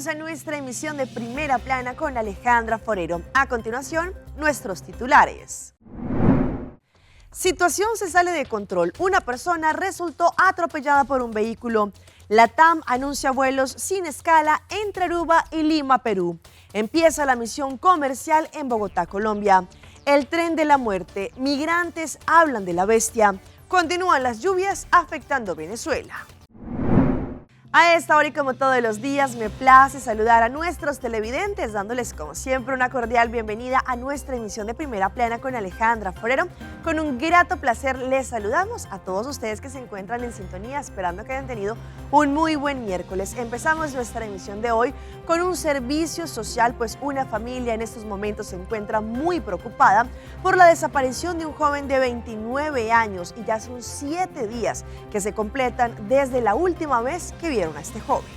a nuestra emisión de Primera Plana con Alejandra Forero. A continuación, nuestros titulares. Situación se sale de control. Una persona resultó atropellada por un vehículo. La TAM anuncia vuelos sin escala entre Aruba y Lima, Perú. Empieza la misión comercial en Bogotá, Colombia. El tren de la muerte. Migrantes hablan de la bestia. Continúan las lluvias afectando Venezuela. A esta hora y como todos los días, me place saludar a nuestros televidentes, dándoles como siempre una cordial bienvenida a nuestra emisión de Primera Plana con Alejandra Forero. Con un grato placer les saludamos a todos ustedes que se encuentran en sintonía, esperando que hayan tenido un muy buen miércoles. Empezamos nuestra emisión de hoy con un servicio social, pues una familia en estos momentos se encuentra muy preocupada por la desaparición de un joven de 29 años y ya son 7 días que se completan desde la última vez que vieron a este joven.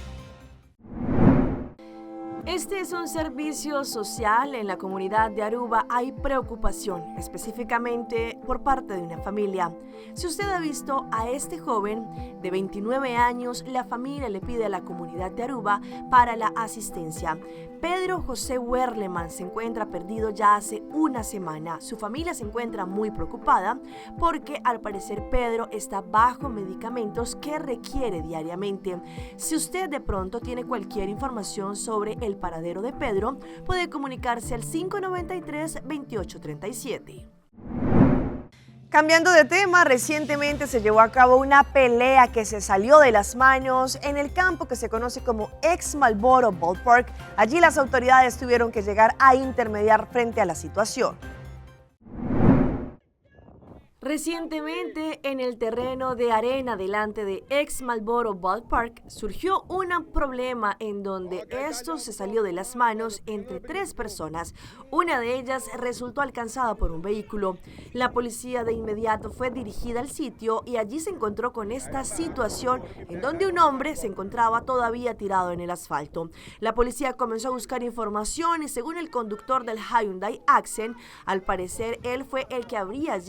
Este es un servicio social. En la comunidad de Aruba hay preocupación, específicamente por parte de una familia. Si usted ha visto a este joven de 29 años, la familia le pide a la comunidad de Aruba para la asistencia. Pedro José Werleman se encuentra perdido ya hace una semana. Su familia se encuentra muy preocupada porque al parecer Pedro está bajo medicamentos que requiere diariamente. Si usted de pronto tiene cualquier información sobre el paradero de Pedro, puede comunicarse al 593-2837. Cambiando de tema, recientemente se llevó a cabo una pelea que se salió de las manos en el campo que se conoce como Ex Marlboro Ballpark. Allí las autoridades tuvieron que llegar a intermediar frente a la situación. Recientemente, en el terreno de arena delante de Ex Marlboro Ballpark, surgió un problema en donde esto se salió de las manos entre 3 personas. Una de ellas resultó alcanzada por un vehículo. La policía de inmediato fue dirigida al sitio y allí se encontró con esta situación en donde un hombre se encontraba todavía tirado en el asfalto. La policía comenzó a buscar información y según el conductor del Hyundai Accent, al parecer él fue el que había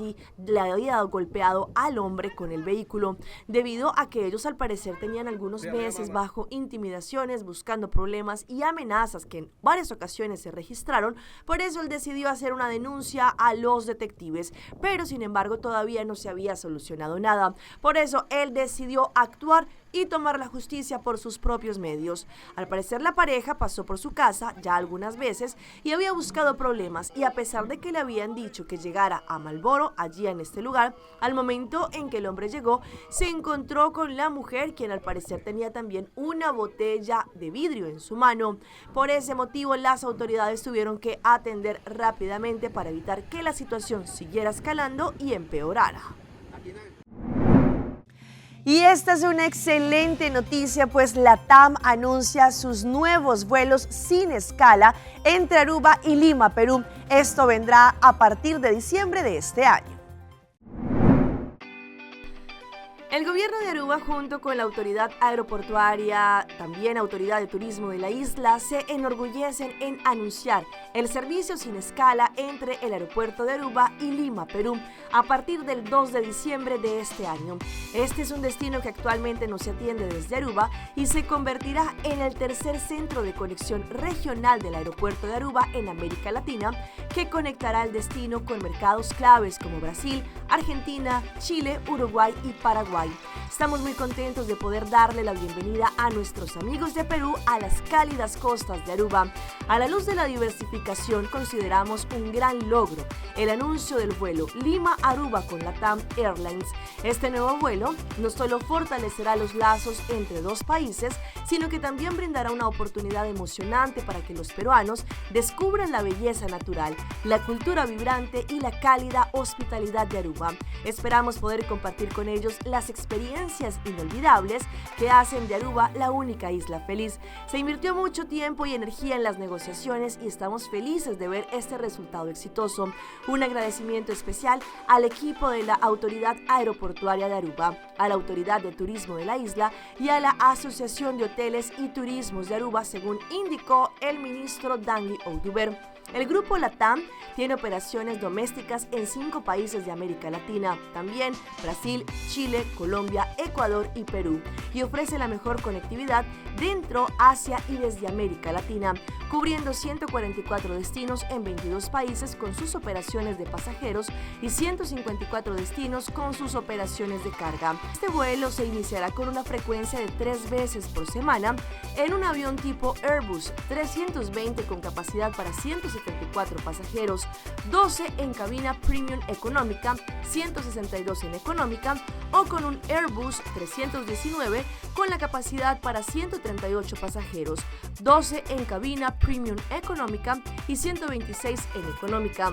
había golpeado al hombre con el vehículo, debido a que ellos al parecer tenían algunos meses bajo intimidaciones, buscando problemas y amenazas que en varias ocasiones se registraron. Por eso él decidió hacer una denuncia a los detectives, pero sin embargo todavía no se había solucionado nada. Por eso él decidió actuar y tomar la justicia por sus propios medios. Al parecer la pareja pasó por su casa ya algunas veces y había buscado problemas, y a pesar de que le habían dicho que llegara a Marlboro, allí en este lugar, al momento en que el hombre llegó, se encontró con la mujer, quien al parecer tenía también una botella de vidrio en su mano. Por ese motivo las autoridades tuvieron que atender rápidamente para evitar que la situación siguiera escalando y empeorara. Y esta es una excelente noticia, pues la TAM anuncia sus nuevos vuelos sin escala entre Aruba y Lima, Perú. Esto vendrá a partir de diciembre de este año. El gobierno de Aruba, junto con la autoridad aeroportuaria, también autoridad de turismo de la isla, se enorgullecen en anunciar el servicio sin escala entre el aeropuerto de Aruba y Lima, Perú, a partir del 2 de diciembre de este año. Este es un destino que actualmente no se atiende desde Aruba y se convertirá en el tercer centro de conexión regional del aeropuerto de Aruba en América Latina, que conectará el destino con mercados claves como Brasil, Argentina, Chile, Uruguay y Paraguay. Estamos muy contentos de poder darle la bienvenida a nuestros amigos de Perú a las cálidas costas de Aruba. A la luz de la diversificación, consideramos un gran logro el anuncio del vuelo Lima-Aruba con la TAM Airlines. Este nuevo vuelo no solo fortalecerá los lazos entre dos países, sino que también brindará una oportunidad emocionante para que los peruanos descubran la belleza natural, la cultura vibrante y la cálida hospitalidad de Aruba. Esperamos poder compartir con ellos las experiencias inolvidables que hacen de Aruba la única isla feliz. Se invirtió mucho tiempo y energía en las negociaciones y estamos felices de ver este resultado exitoso. Un agradecimiento especial al equipo de la Autoridad Aeroportuaria de Aruba, a la Autoridad de Turismo de la isla y a la Asociación de Hoteles y Turismos de Aruba, según indicó el ministro Dangui Oduber. El grupo LATAM tiene operaciones domésticas en 5 países de América Latina, también Brasil, Chile, Colombia, Ecuador y Perú, y ofrece la mejor conectividad dentro, Asia y desde América Latina, cubriendo 144 destinos en 22 países con sus operaciones de pasajeros y 154 destinos con sus operaciones de carga. Este vuelo se iniciará con una frecuencia de 3 veces por semana en un avión tipo Airbus 320 con capacidad para 174 pasajeros, 12 en cabina Premium Económica, 162 en Económica, o con un Airbus 319 con la capacidad para 138 pasajeros, 12 en cabina Premium Económica y 126 en Económica.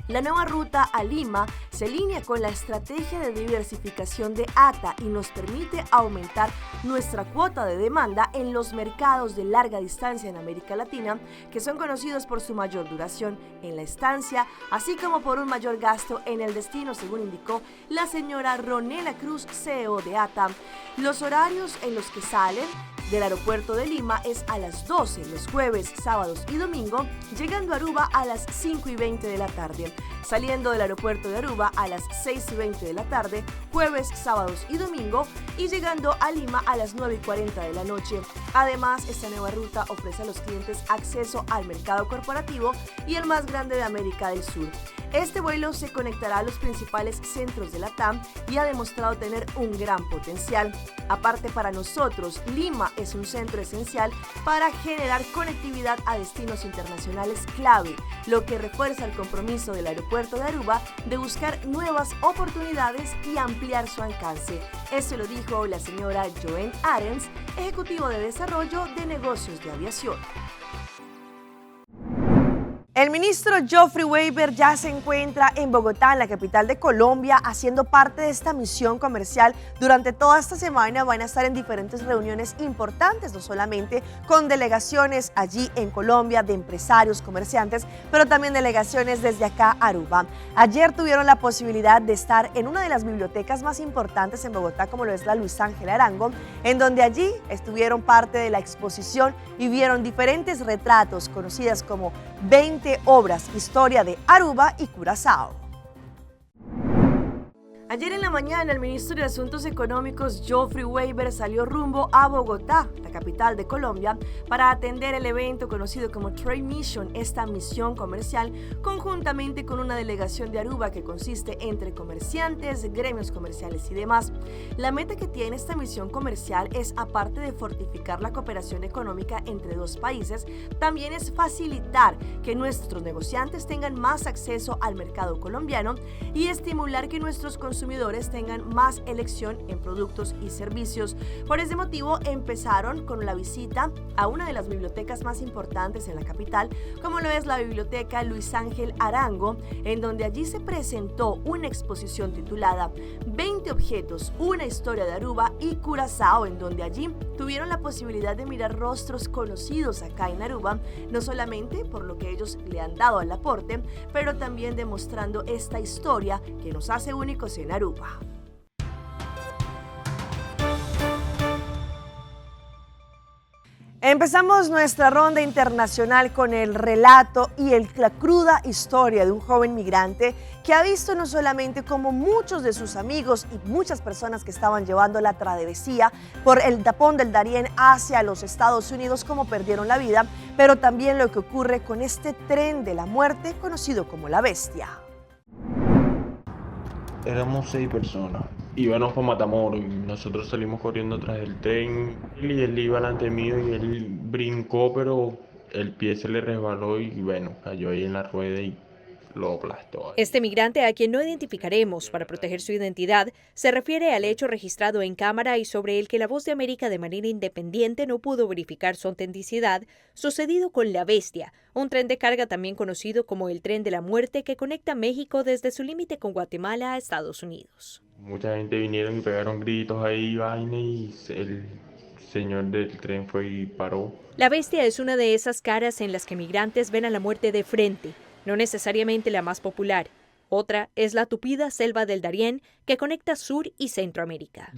La nueva ruta a Lima se alinea con la estrategia de diversificación de ATA y nos permite aumentar nuestra cuota de demanda en los mercados de larga distancia en América Latina, que son conocidos por su mayor duración en la estancia, así como por un mayor gasto en el destino, según indicó la señora Ronela Cruz, CEO de ATA. Los horarios en los que salen del aeropuerto de Lima es a las 12 los jueves, sábados y domingo, llegando a Aruba a las 5:20 de la tarde, saliendo del aeropuerto de Aruba a las 6:20 de la tarde, jueves, sábados y domingo, y llegando a Lima a las 9:40 de la noche. Además, esta nueva ruta ofrece a los clientes acceso al mercado corporativo y el más grande de América del Sur. Este vuelo se conectará a los principales centros de la TAM y ha demostrado tener un gran potencial. Aparte, para nosotros, Lima es un centro esencial para generar conectividad a destinos internacionales clave, lo que refuerza el compromiso del aeropuerto de Aruba de buscar nuevas oportunidades y ampliar su alcance. Eso lo dijo la señora Joen Arens, ejecutivo de desarrollo de negocios de aviación. El ministro Geoffrey Weber ya se encuentra en Bogotá, en la capital de Colombia, haciendo parte de esta misión comercial. Durante toda esta semana van a estar en diferentes reuniones importantes, no solamente con delegaciones allí en Colombia de empresarios, comerciantes, pero también delegaciones desde acá a Aruba. Ayer tuvieron la posibilidad de estar en una de las bibliotecas más importantes en Bogotá, como lo es la Luis Ángel Arango, en donde allí estuvieron parte de la exposición y vieron diferentes retratos conocidas como 20 obras, historia de Aruba y Curazao. Ayer en la mañana, el ministro de Asuntos Económicos, Geoffrey Weber, salió rumbo a Bogotá, la capital de Colombia, para atender el evento conocido como Trade Mission, esta misión comercial, conjuntamente con una delegación de Aruba que consiste entre comerciantes, gremios comerciales y demás. La meta que tiene esta misión comercial es, aparte de fortificar la cooperación económica entre dos países, también es facilitar que nuestros negociantes tengan más acceso al mercado colombiano y estimular que nuestros consumidores tengan más elección en productos y servicios. Por ese motivo, empezaron con la visita a una de las bibliotecas más importantes en la capital, como lo es la Biblioteca Luis Ángel Arango, en donde allí se presentó una exposición titulada 20 objetos, una historia de Aruba y Curazao, en donde allí tuvieron la posibilidad de mirar rostros conocidos acá en Aruba, no solamente por lo que ellos le han dado al aporte, pero también demostrando esta historia que nos hace únicos en Aruba. Empezamos nuestra ronda internacional con el relato y la cruda historia de un joven migrante que ha visto no solamente cómo muchos de sus amigos y muchas personas que estaban llevando la travesía por el tapón del Darién hacia los Estados Unidos, cómo perdieron la vida, pero también lo que ocurre con este tren de la muerte conocido como la Bestia. Éramos 6 personas. Íbamos para Matamoros y nosotros salimos corriendo tras del tren y él iba delante mío y él brincó, pero el pie se le resbaló y bueno, cayó ahí en la rueda y lo aplastó. Este migrante, a quien no identificaremos para proteger su identidad, se refiere al hecho registrado en cámara y sobre el que La Voz de América de manera independiente no pudo verificar su autenticidad, sucedido con La Bestia, un tren de carga también conocido como el Tren de la Muerte que conecta México desde su límite con Guatemala a Estados Unidos. Mucha gente vinieron y pegaron gritos ahí, vaina, y el señor del tren fue y paró. La Bestia es una de esas caras en las que migrantes ven a la muerte de frente, no necesariamente la más popular. Otra es la tupida selva del Darién, que conecta Sur y Centroamérica.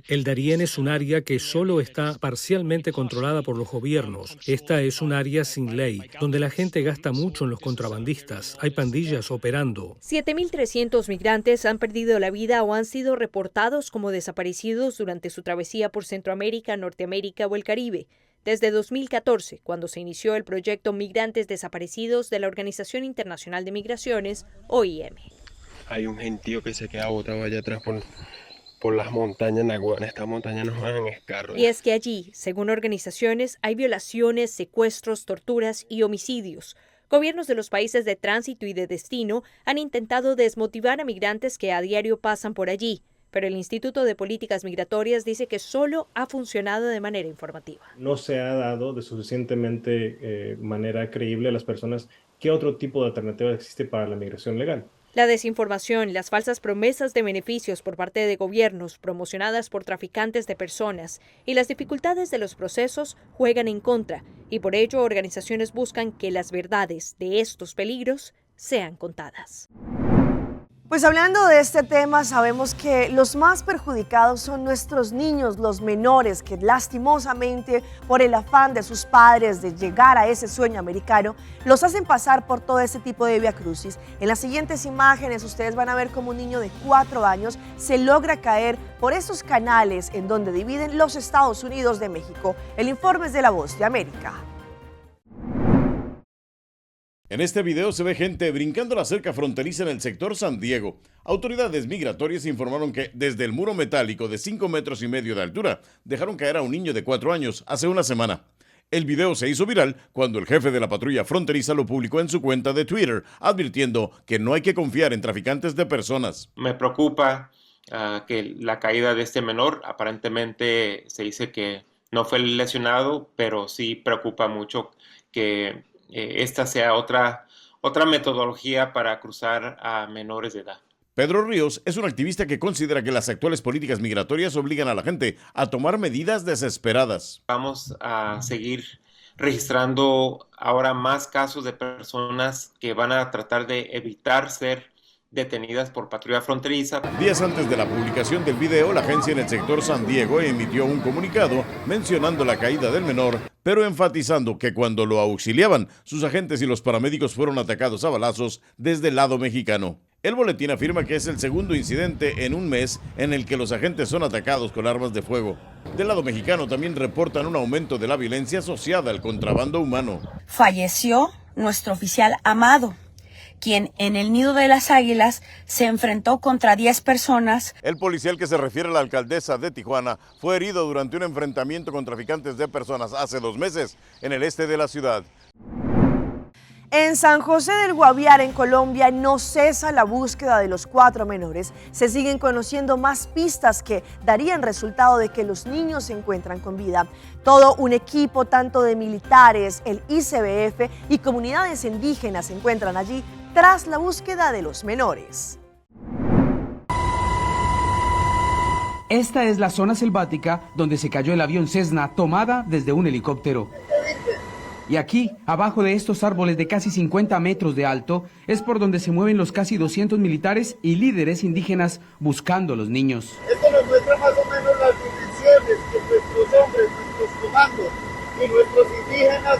El Darién es un área que solo está parcialmente controlada por los gobiernos. Esta es un área sin ley, donde la gente gasta mucho en los contrabandistas. Hay pandillas operando. 7.300 migrantes han perdido la vida o han sido reportados como desaparecidos durante su travesía por Centroamérica, Norteamérica o el Caribe. Desde 2014, cuando se inició el proyecto Migrantes Desaparecidos de la Organización Internacional de Migraciones, OIM. Hay un gentío que se queda botado allá atrás por las montañas naguanas. Estas montañas nos van en escarro. Y es que allí, según organizaciones, hay violaciones, secuestros, torturas y homicidios. Gobiernos de los países de tránsito y de destino han intentado desmotivar a migrantes que a diario pasan por allí, pero el Instituto de Políticas Migratorias dice que solo ha funcionado de manera informativa. No se ha dado de suficientemente manera creíble a las personas qué otro tipo de alternativa existe para la migración legal. La desinformación, las falsas promesas de beneficios por parte de gobiernos promocionadas por traficantes de personas y las dificultades de los procesos juegan en contra, y por ello organizaciones buscan que las verdades de estos peligros sean contadas. Pues hablando de este tema, sabemos que los más perjudicados son nuestros niños, los menores, que lastimosamente por el afán de sus padres de llegar a ese sueño americano, los hacen pasar por todo ese tipo de viacrucis. En las siguientes imágenes ustedes van a ver cómo un niño de 4 años se logra caer por esos canales en donde dividen los Estados Unidos de México. El informe es de La Voz de América. En este video se ve gente brincando la cerca fronteriza en el sector San Diego. Autoridades migratorias informaron que desde el muro metálico de 5,5 metros de altura dejaron caer a un niño de 4 años hace una semana. El video se hizo viral cuando el jefe de la patrulla fronteriza lo publicó en su cuenta de Twitter, advirtiendo que no hay que confiar en traficantes de personas. Me preocupa que la caída de este menor, aparentemente se dice que no fue lesionado, pero sí preocupa mucho que esta sea otra metodología para cruzar a menores de edad. Pedro Ríos es un activista que considera que las actuales políticas migratorias obligan a la gente a tomar medidas desesperadas. Vamos a seguir registrando ahora más casos de personas que van a tratar de evitar ser detenidas por patrulla fronteriza. Días antes de la publicación del video, la agencia en el sector San Diego emitió un comunicado mencionando la caída del menor, pero enfatizando que cuando lo auxiliaban, sus agentes y los paramédicos fueron atacados a balazos desde el lado mexicano. El boletín afirma que es el segundo incidente en un mes en el que los agentes son atacados con armas de fuego. Del lado mexicano también reportan un aumento de la violencia asociada al contrabando humano. Falleció nuestro oficial Amado, quien en el Nido de las Águilas se enfrentó contra 10 personas. El policía al que se refiere la alcaldesa de Tijuana fue herido durante un enfrentamiento con traficantes de personas hace 2 meses en el este de la ciudad. En San José del Guaviare, en Colombia, no cesa la búsqueda de los 4 menores. Se siguen conociendo más pistas que darían resultado de que los niños se encuentran con vida. Todo un equipo, tanto de militares, el ICBF y comunidades indígenas se encuentran allí tras la búsqueda de los menores. Esta es la zona selvática donde se cayó el avión Cessna tomada desde un helicóptero. Y aquí, abajo de estos árboles de casi 50 metros de alto, es por donde se mueven los casi 200 militares y líderes indígenas buscando a los niños. Esto nos muestra más o menos las dimensiones que nuestros hombres, nuestros comandos y nuestros indígenas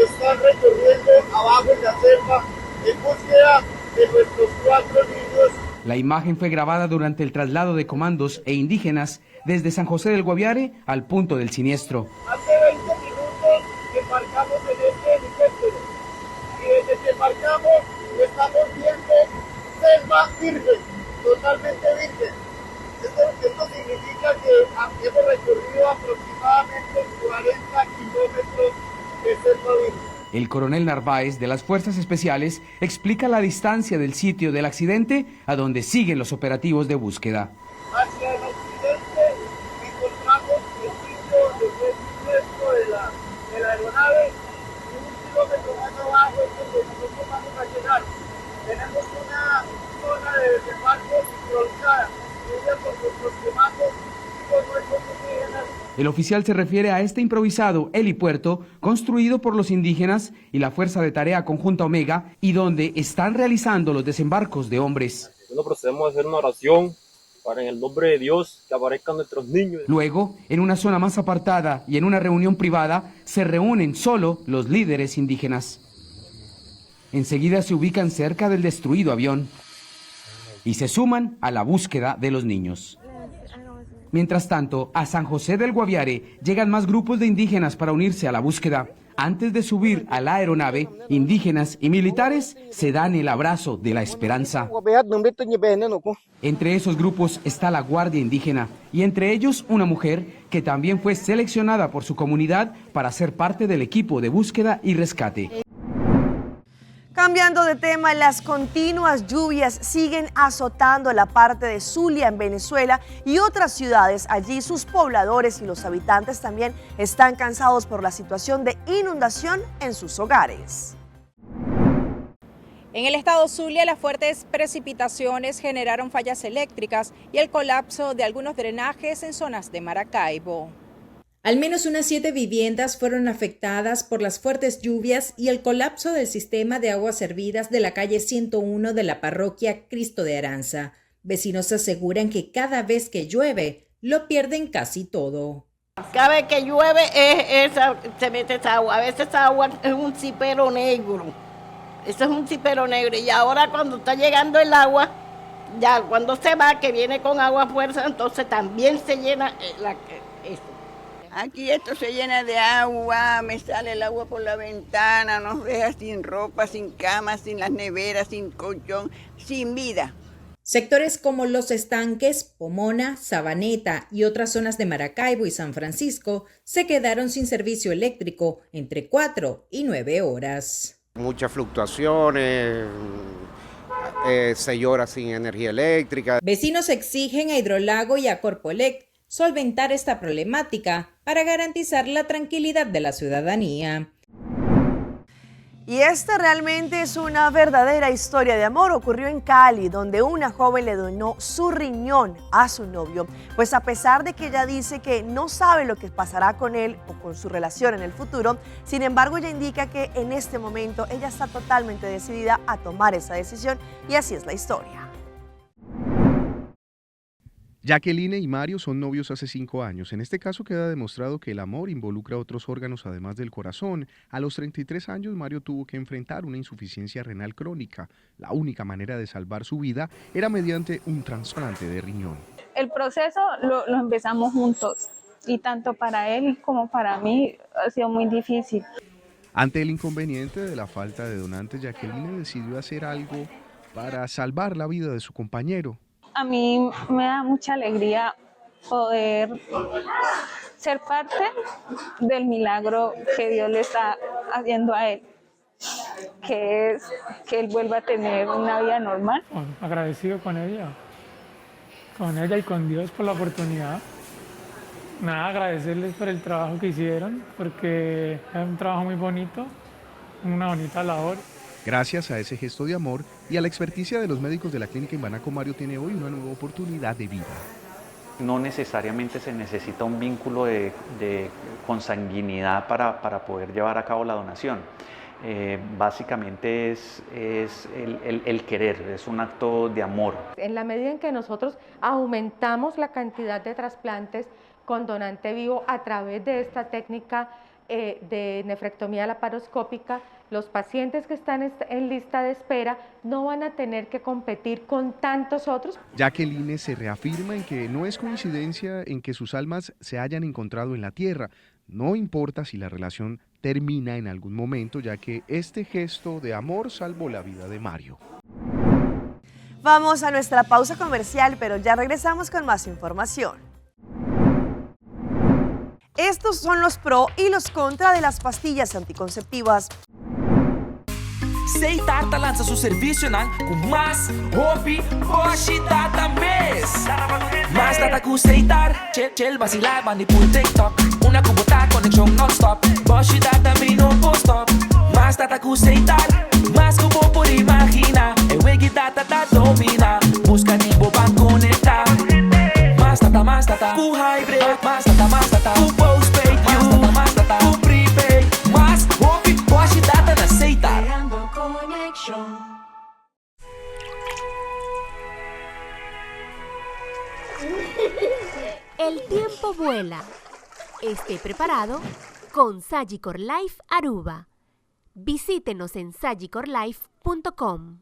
están recorriendo abajo en la selva en búsqueda de nuestros 4 niños. La imagen fue grabada durante el traslado de comandos e indígenas desde San José del Guaviare al punto del siniestro. Hace 20 minutos embarcamos en este helicóptero y desde que embarcamos estamos viendo selva virgen, totalmente virgen. Esto significa que hemos recorrido aproximadamente 40 kilómetros de selva virgen. El coronel Narváez de las Fuerzas Especiales explica la distancia del sitio del accidente a donde siguen los operativos de búsqueda. Hacia el occidente encontramos el sitio del siniestro de la aeronave y 1 kilómetro más abajo es donde nosotros vamos a llegar. Tenemos una zona de desembarco sincronizada, construida por nuestros comandos y con nuestros indígenas. El oficial se refiere a este improvisado helipuerto construido por los indígenas y la Fuerza de Tarea Conjunta Omega y donde están realizando los desembarcos de hombres. Bueno, procedemos a hacer una oración para en el nombre de Dios que aparezcan nuestros niños. Luego, en una zona más apartada y en una reunión privada, se reúnen solo los líderes indígenas. Enseguida se ubican cerca del destruido avión y se suman a la búsqueda de los niños. Mientras tanto, a San José del Guaviare llegan más grupos de indígenas para unirse a la búsqueda. Antes de subir a la aeronave, indígenas y militares se dan el abrazo de la esperanza. Entre esos grupos está la Guardia Indígena y entre ellos una mujer que también fue seleccionada por su comunidad para ser parte del equipo de búsqueda y rescate. Cambiando de tema, las continuas lluvias siguen azotando la parte de Zulia en Venezuela y otras ciudades. Allí sus pobladores y los habitantes también están cansados por la situación de inundación en sus hogares. En el estado Zulia, las fuertes precipitaciones generaron fallas eléctricas y el colapso de algunos drenajes en zonas de Maracaibo. Al menos unas 7 viviendas fueron afectadas por las fuertes lluvias y el colapso del sistema de aguas servidas de la calle 101 de la parroquia Cristo de Aranza. Vecinos aseguran que cada vez que llueve, lo pierden casi todo. Cada vez que llueve se mete esa agua. A veces esa agua es un cipero negro. Eso es un cipero negro. Y ahora cuando está llegando el agua, ya cuando se va, que viene con agua fuerza, entonces también se llena eso. Aquí esto se llena de agua, me sale el agua por la ventana, nos deja sin ropa, sin cama, sin las neveras, sin colchón, sin vida. Sectores como Los Estanques, Pomona, Sabaneta y otras zonas de Maracaibo y San Francisco se quedaron sin servicio eléctrico entre 4 y 9 horas. Muchas fluctuaciones, 6 horas sin energía eléctrica. Vecinos exigen a Hidrolago y a Corpoelec solventar esta problemática para garantizar la tranquilidad de la ciudadanía. Y esta realmente es una verdadera historia de amor. Ocurrió en Cali, donde una joven le donó su riñón a su novio. Pues a pesar de que ella dice que no sabe lo que pasará con él o con su relación en el futuro, sin embargo ella indica que en este momento ella está totalmente decidida a tomar esa decisión y así es la historia. Jacqueline y Mario son novios hace 5 años. En este caso queda demostrado que el amor involucra otros órganos además del corazón. A los 33 años Mario tuvo que enfrentar una insuficiencia renal crónica. La única manera de salvar su vida era mediante un trasplante de riñón. El proceso lo empezamos juntos y tanto para él como para mí ha sido muy difícil. Ante el inconveniente de la falta de donantes, Jacqueline decidió hacer algo para salvar la vida de su compañero. A mí me da mucha alegría poder ser parte del milagro que Dios le está haciendo a él, que es que él vuelva a tener una vida normal. Agradecido con ella y con Dios por la oportunidad. Nada, agradecerles por el trabajo que hicieron, porque es un trabajo muy bonito, una bonita labor. Gracias a ese gesto de amor y a la experticia de los médicos de la clínica Imbanaco, Mario tiene hoy una nueva oportunidad de vida. No necesariamente se necesita un vínculo de consanguinidad para poder llevar a cabo la donación. Básicamente es el querer, es un acto de amor. En la medida en que nosotros aumentamos la cantidad de trasplantes con donante vivo a través de esta técnica de nefrectomía laparoscópica, los pacientes que están en lista de espera no van a tener que competir con tantos otros. Jacqueline se reafirma en que no es coincidencia en que sus almas se hayan encontrado en la tierra. No importa si la relación termina en algún momento, ya que este gesto de amor salvó la vida de Mario. Vamos a nuestra pausa comercial, pero ya regresamos con más información. Estos son los pro y los contra de las pastillas anticonceptivas. Seitata lança seu serviço com mais hobby, hoje data mês. Mais data com Seitar, chill vacilar, manipul TikTok. Una cubota, conexão non-stop. Hoje data me no post-stop. Mais data com Seitar, mais cubo por imaginar. É wegi data da domina. Busca tipo para conectar. Mais data, com high El tiempo vuela. Esté preparado con Sagicor Life Aruba. Visítenos en sagicorlife.com.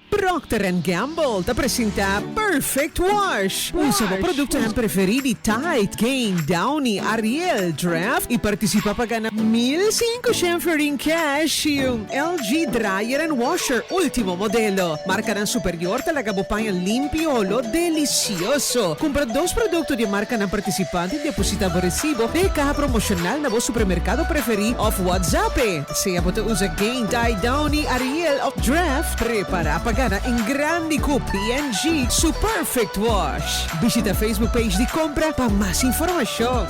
Procter & Gamble te presenta Perfect Wash. Un nuevo producto en preferiti Tide, Gain, Downy, Ariel, Draft e participa para ganhar 1.500 em cash e LG Dryer and Washer último modelo. Marca nan superior talaga bupanha limpio o delicioso. Compra 2 produtos de marca nan participante e deposita o recibo de caja promocional na vo supermercado preferido of WhatsApp. Se você usa Gain, Tide, Downy, Ariel ou Draft, prepara para ganhar em grande com P&G su Perfect Wash. Visita a Facebook page de compra para mais informação.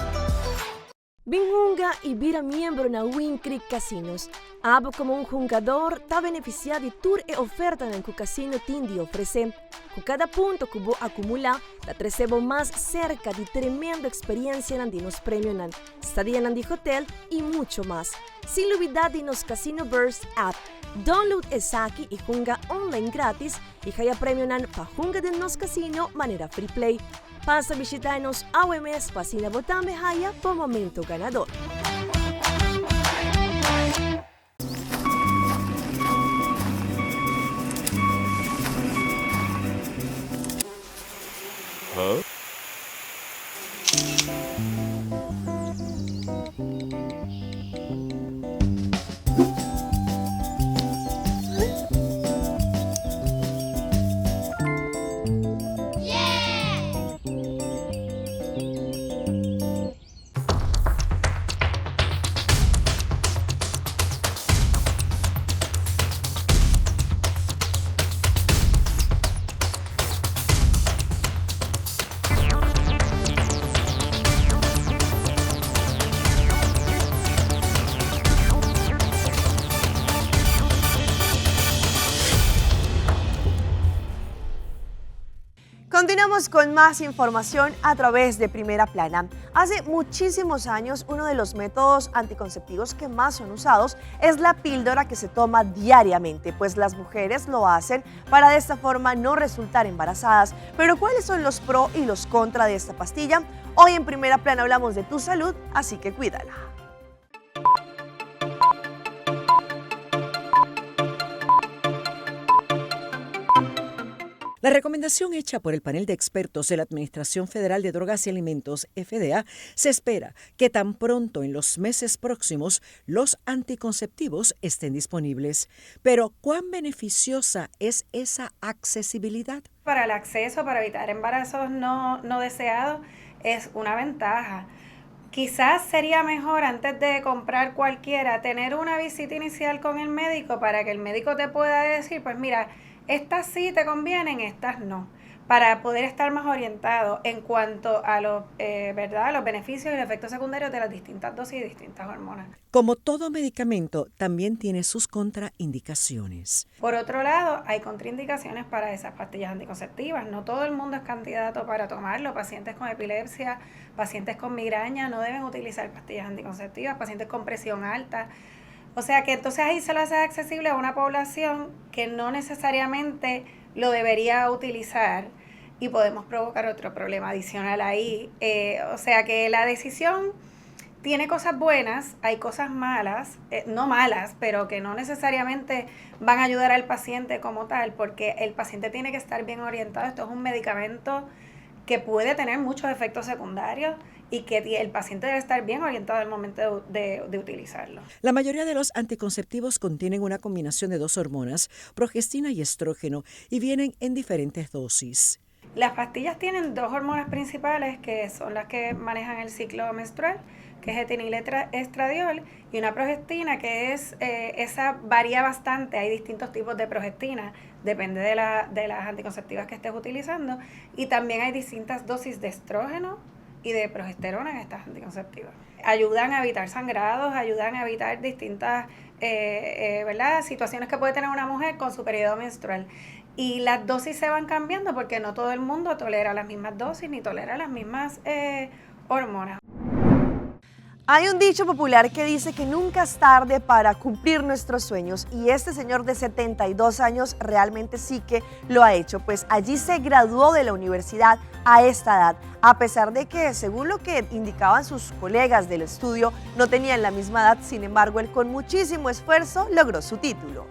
Binjunga y vira miembro na Win Creek Casinos. Abo como un jugador está beneficiado de tour e oferta en el casino Tindi ofrece. Con cada punto que vos acumula, la recebo más cerca de tremenda experiencia en los premios en estadía en el hotel y mucho más. Sin olvidar de nos Casino Burst app. Download Esaki y junga online gratis y haya premio en pa junga de nos casino manera free play. Pasa a visitarnos a OMS Pasina Botame Haya por momento ganador. Continuamos con más información a través de Primera Plana. Hace muchísimos años, uno de los métodos anticonceptivos que más son usados es la píldora que se toma diariamente, pues las mujeres lo hacen para de esta forma no resultar embarazadas. Pero ¿cuáles son los pros y los contras de esta pastilla? Hoy en Primera Plana hablamos de tu salud, así que cuídala. La recomendación hecha por el panel de expertos de la Administración Federal de Drogas y Alimentos, FDA, se espera que tan pronto en los meses próximos los anticonceptivos estén disponibles. Pero, ¿cuán beneficiosa es esa accesibilidad? Para el acceso, para evitar embarazos no deseados, es una ventaja. Quizás sería mejor, antes de comprar cualquiera, tener una visita inicial con el médico para que el médico te pueda decir, pues mira, estas sí te convienen, estas no, para poder estar más orientado en cuanto a los beneficios y los efectos secundarios de las distintas dosis y distintas hormonas. Como todo medicamento, también tiene sus contraindicaciones. Por otro lado, hay contraindicaciones para esas pastillas anticonceptivas. No todo el mundo es candidato para tomarlo. Pacientes con epilepsia, pacientes con migraña no deben utilizar pastillas anticonceptivas, pacientes con presión alta. O sea que entonces ahí se lo hace accesible a una población que no necesariamente lo debería utilizar y podemos provocar otro problema adicional ahí. O sea que la decisión tiene cosas buenas, hay cosas malas, no malas, pero que no necesariamente van a ayudar al paciente como tal, porque el paciente tiene que estar bien orientado. Esto es un medicamento que puede tener muchos efectos secundarios y que el paciente debe estar bien orientado al momento de utilizarlo. La mayoría de los anticonceptivos contienen una combinación de 2 hormonas, progestina y estrógeno, y vienen en diferentes dosis. Las pastillas tienen 2 hormonas principales que son las que manejan el ciclo menstrual, que es etinilestradiol, y una progestina que es, esa varía bastante, hay distintos tipos de progestina, depende de las anticonceptivas que estés utilizando, y también hay distintas dosis de estrógeno y de progesterona en estas anticonceptivas. Ayudan a evitar sangrados, ayudan a evitar distintas situaciones que puede tener una mujer con su periodo menstrual. Y las dosis se van cambiando porque no todo el mundo tolera las mismas dosis ni tolera las mismas hormonas. Hay un dicho popular que dice que nunca es tarde para cumplir nuestros sueños y este señor de 72 años realmente sí que lo ha hecho, pues allí se graduó de la universidad a esta edad, a pesar de que, según lo que indicaban sus colegas del estudio, no tenían la misma edad. Sin embargo, él con muchísimo esfuerzo logró su título.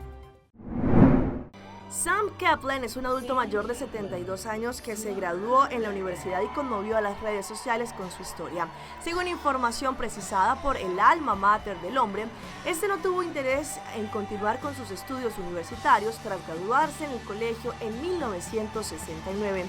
Sam Kaplan es un adulto mayor de 72 años que se graduó en la universidad y conmovió a las redes sociales con su historia. Según información precisada por el alma mater del hombre, este no tuvo interés en continuar con sus estudios universitarios tras graduarse en el colegio en 1969.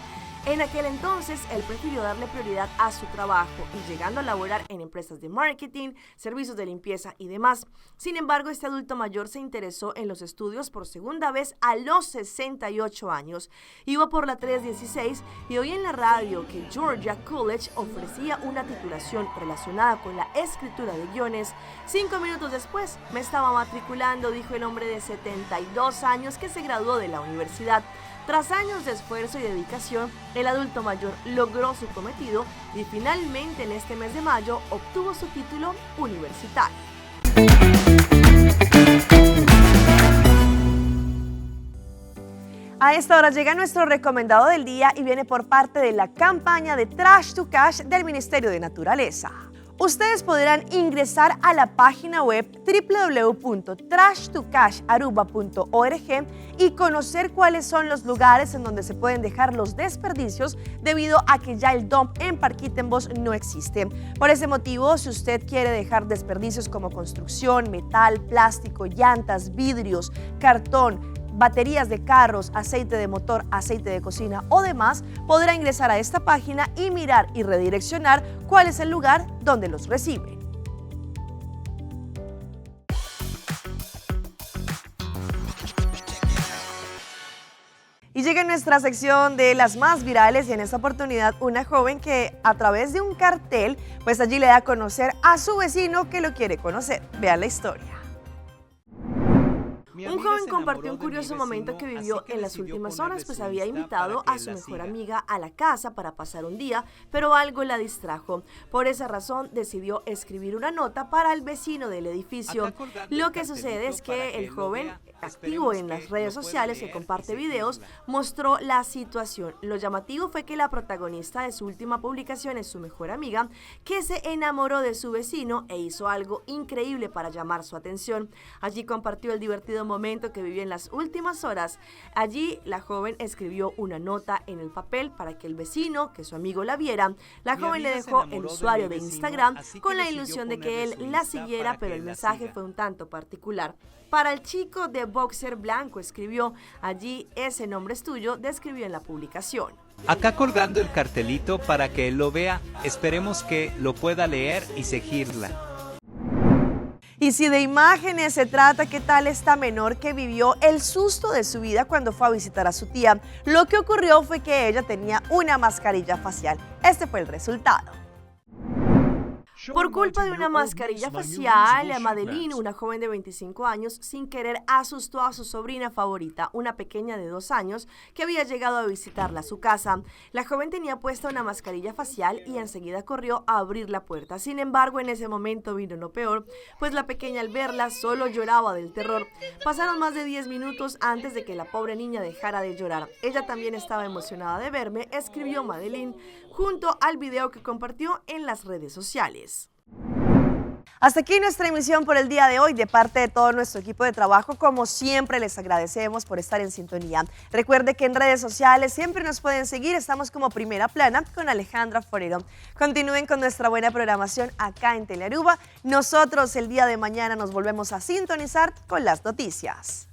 En aquel entonces, él prefirió darle prioridad a su trabajo y llegando a laborar en empresas de marketing, servicios de limpieza y demás. Sin embargo, este adulto mayor se interesó en los estudios por segunda vez a los 68 años. Iba por la 316 y oí en la radio que Georgia College ofrecía una titulación relacionada con la escritura de guiones. 5 minutos después, me estaba matriculando, dijo el hombre de 72 años que se graduó de la universidad. Tras años de esfuerzo y dedicación, el adulto mayor logró su cometido y finalmente en este mes de mayo obtuvo su título universitario. A esta hora llega nuestro recomendado del día y viene por parte de la campaña de Trash to Cash del Ministerio de Naturaleza. Ustedes podrán ingresar a la página web www.trashtocasharuba.org y conocer cuáles son los lugares en donde se pueden dejar los desperdicios debido a que ya el dump en Parquítenbos no existe. Por ese motivo, si usted quiere dejar desperdicios como construcción, metal, plástico, llantas, vidrios, cartón, baterías de carros, aceite de motor, aceite de cocina o demás, podrá ingresar a esta página y mirar y redireccionar cuál es el lugar donde los reciben. Y llega nuestra sección de las más virales y en esta oportunidad una joven que a través de un cartel, pues allí le da a conocer a su vecino que lo quiere conocer. Vean la historia. Un joven compartió un curioso momento que vivió en las últimas horas, pues había invitado a su mejor amiga a la casa para pasar un día, pero algo la distrajo. Por esa razón decidió escribir una nota para el vecino del edificio. Lo que sucede es que el joven, activo en las redes sociales que comparte videos, mostró la situación. Lo llamativo fue que la protagonista de su última publicación es su mejor amiga, que se enamoró de su vecino e hizo algo increíble para llamar su atención. Allí compartió el divertido momento que vivió en las últimas horas. Allí la joven escribió una nota en el papel para que el vecino, que su amigo la viera. La joven le dejó el usuario de Instagram con la ilusión de que él la siguiera, pero el mensaje fue un tanto particular. Para el chico de boxer blanco escribió, allí ese nombre es tuyo, describió en la publicación. Acá colgando el cartelito para que él lo vea, esperemos que lo pueda leer y seguirla. Y si de imágenes se trata, ¿qué tal esta menor que vivió el susto de su vida cuando fue a visitar a su tía? Lo que ocurrió fue que ella tenía una mascarilla facial. Este fue el resultado. Por culpa de una mascarilla facial, Madeline, una joven de 25 años, sin querer asustó a su sobrina favorita, una pequeña de 2 años, que había llegado a visitarla a su casa. La joven tenía puesta una mascarilla facial y enseguida corrió a abrir la puerta. Sin embargo, en ese momento vino lo peor, pues la pequeña al verla solo lloraba del terror. Pasaron más de 10 minutos antes de que la pobre niña dejara de llorar. Ella también estaba emocionada de verme, escribió Madeline, junto al video que compartió en las redes sociales. Hasta aquí nuestra emisión por el día de hoy. De parte de todo nuestro equipo de trabajo, como siempre, les agradecemos por estar en sintonía. Recuerde que en redes sociales siempre nos pueden seguir. Estamos como Primera Plana con Alejandra Forero. Continúen con nuestra buena programación acá en Telearuba. Nosotros el día de mañana nos volvemos a sintonizar con las noticias.